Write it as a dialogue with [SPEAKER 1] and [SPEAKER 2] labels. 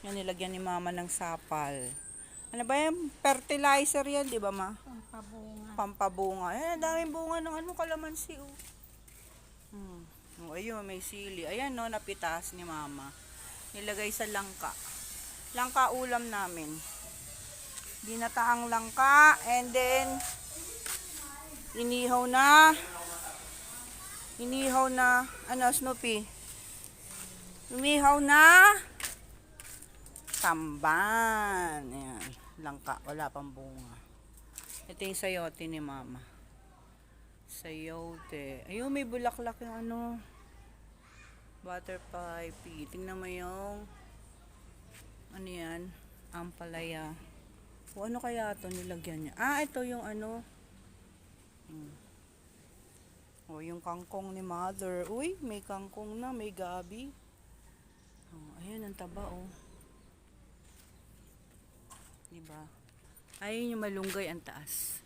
[SPEAKER 1] Yan, nilagyan ni mama ng sapal. Ano ba yan? Fertilizer yan, di ba ma?
[SPEAKER 2] Pampabunga.
[SPEAKER 1] Pampabunga. Ayan, daming bunga ng ano, kalamansi, oh. Oh, ayun, may sili. Ayan, no, napitas ni mama. Nilagay sa langka. Langka ulam namin. Ginataang langka. And then, inihaw na, ano, Snoopy? Umihaw na tamban. Ayan, langka. Wala pang bunga. Ito yung sayote ni mama. Sayote. Ayun, may bulaklak yung ano. Butterfly pea. Tingnan mo yung ano yan? Ampalaya. O ano kaya ito nilagyan niya? Ah, ito yung ano. O, yung kangkong ni mother. Uy, may kangkong na. May gabi. Oh, ayan, ang taba, oh. Diba? Ayun yung malunggay ang taas.